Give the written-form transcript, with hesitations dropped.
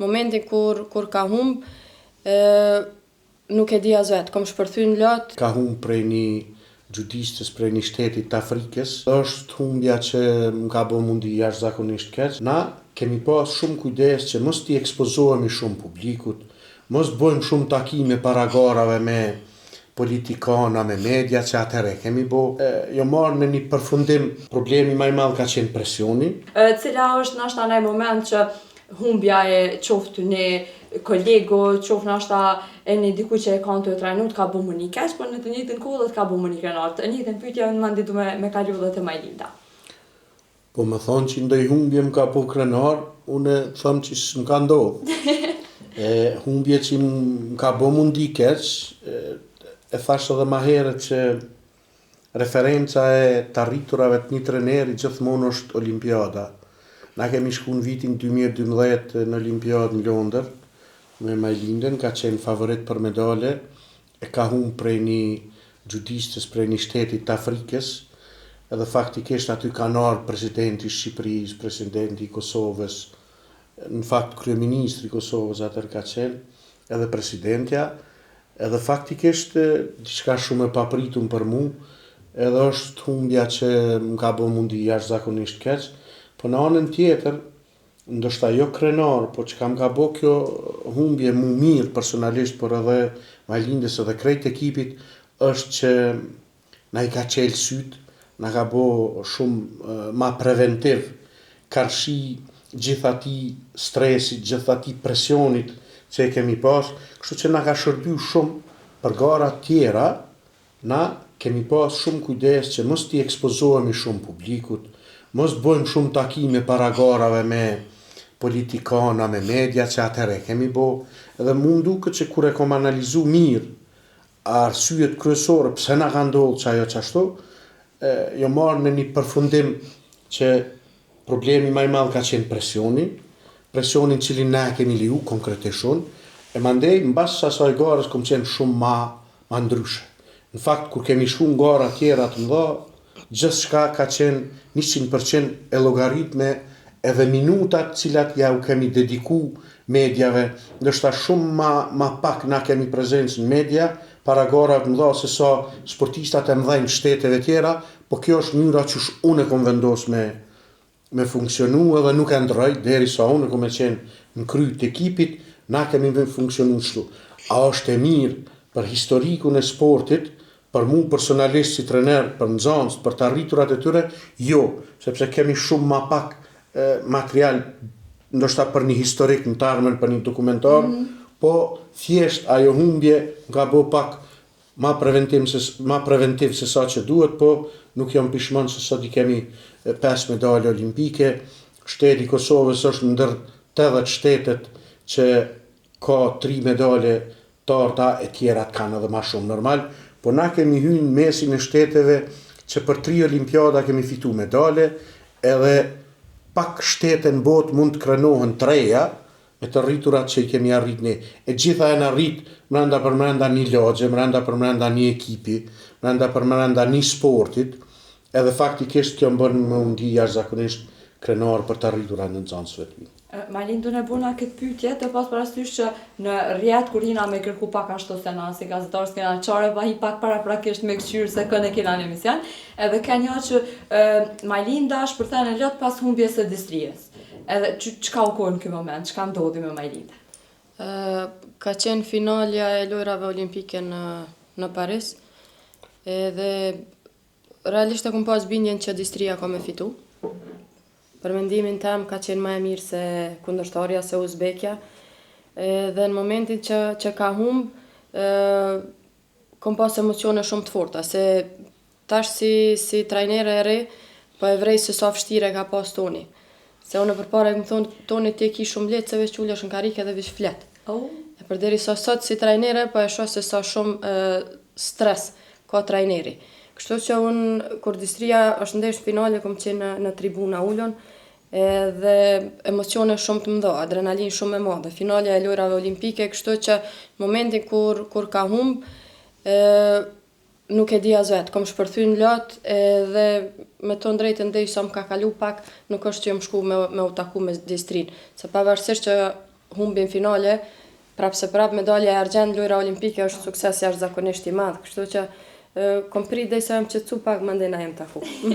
momentin kur ka humb, nuk e di as vetë, kom shpërthy në lot. Ka humb prej një gjudistës, prej një shtetit të Afrikës. Është humbja që më ka bërë mundi jashtëzakonisht keq. Na kemi pas shumë kujdes që mos t'i ekspozohemi shumë publikut, mos bëjmë shumë takime para garave me politikana, me media, që atëre kemi bo. Jo marrë në një përfundim, problemi më i madh ka qenë presioni. Cila është nashta në moment që humbja e qoftë një kolegu, qoftë nashta e një diku që e kanë të trajnut, ka bu më një keq, por në të njëjtën kohë ka bu më një krenar. Të njëjtën pyetje në mendje du me kalu dhe të Majlinda. Po më thonë që ndoj humbje më ka po krenar, unë thëmë që s'm ka ndodhë. Humbje që më ka bo mundi keq, e thashtë edhe ma herët që referenca e të arriturave të një treneri gjithmonë është Olimpiada. Na kemi shku në vitin 2012 në Olimpiadë në Londër me Majlindën, ka qenë favorit për medale, e ka humbë prej një gjudistës, prej një shtetit të Afrikës, edhe faktikisht aty ka ardhur presidenti i Shqipërisë, presidenti i Kosovës, në fakt kryeministri i Kosovës atër ka qenë, edhe presidentja, edhe faktikisht diçka shumë e papritur për mu, edhe është humbja që më ka bërë mundi jashtëzakonisht keq, po në anën tjetër, ndoshta jo krenar, po që kam ka bo kjo humbje mu mirë personalisht, por edhe Majlindës edhe krejt ekipit, është që na i ka qelë sytë, na ka bo shumë ma preventiv, karshi gjithati stresit, gjithati presionit që e kemi pas, kështu që na ka shërby shumë për gara tjera, na kemi pas shumë kujdes që mos t'i ekspozohemi shumë publikut, mos bëjmë shumë takime para garave me politikana, me media, që atëre kemi bo, edhe mundu këtë që kur e kom analizu mirë, arsyet kryesore, pse na ka ndodhë që ajo qashtu, jo marrë në një përfundim që problemi më i madh ka qenë presionin cilin ne kemi liu konkretishun, e mandej mbas asaj garës kom qenë shumë ma ndryshe. Në fakt, kur kemi shku në gara tjera të mëdha, gjithçka ka qenë 100% e llogaritme, edhe minutat cilat ja u kemi dediku medjave, ndoshta shumë ma pak na kemi prezencë në media, para garave të mëdha se sa sportistat e mëdhenj shteteve tjera, po kjo është mënyra që unë e kom vendos me funksionu edhe nuk e ndroj, derisa unë e kom e qenë në kry të ekipit, na kemi funksionu kështu. A është e mirë për historikun e sportit, për mu personalisht si trener, për nxënës, për të arriturat e tyre? Jo, sepse kemi shumë ma pak material, ndoshta për një historik në tarmen, për një dokumentar, po thjesht ajo humbje nga bo pak ma preventiv se sa që duhet, po nuk jam pishman se sot i kemi 5 medalje olimpike. Shteti i Kosovës është ndër 80 shtetet që ka 3 medalje të arta, e tjerat kanë edhe ma shumë normal, po na kemi hyrë në mesin e shteteve që për 3 olimpiada kemi fitu medalje, edhe pak shtete në botë mund të krenohen 3-ja, me të rriturat që i kemi arrit ne. E gjitha e në rrit mrenda për mrenda një lagje, mrenda për mrenda një ekipi, mrenda për mrenda një sportit, edhe faktikisht kjo më bën më undi jashtëzakonisht krenar për të rriturat në nxënësve të mi. Majlindë në bona këtë pyetje, të pas parasysh që në rjet kur jina me kërku pak ashtu se na si gazetarës kena qare pa hi pak paraprakisht me këshyrë se kënë e kena në emision, edhe ka një që Majlinda shpërthen e lot pas humbjes së distrijes. Edhe çka u kohë në këtë moment, çka ndodhi me Majlinda? Ka qenë finalja e lojrave olimpike në Paris, edhe realisht e kom pas bindjen që distria ka me fitu. Për mendimin tem ka qenë më e mirë se kundërshtarja, se Uzbekja, dhe në momentin që ka humb, kom pas emocione shumë të forta, se tash si trajnere e re, po e vrej se sa vështire ka pas Toni. Se unë përpara e më thonë, Toni ti e ki shumë letë, se veç qullesh në karike dhe vish flet. E përderi sa sot si trajnere, po e shoh se sa shumë stres ka trajneri. Kështu që unë, kur distria është ndesh finale, kom qenë në tribuna ullon, dhe emocione shumë të mëdha, adrenalin shumë e madhe. Finalja e lojrave olimpike, kështu që në momentin kur ka humb, nuk e di as vetë, kom shpërthy në lot, dhe me të drejtën ndej sa më ka kalu pak, nuk është që jam shku me u taku me distrin. Se pavarësisht që humbi në finale, prapë se prapë medalja e argjend lojra olimpike është sukses jashtëzakonisht i madh, kështu që kom prit dhe sa jam qetësu pak mandej na jem taku.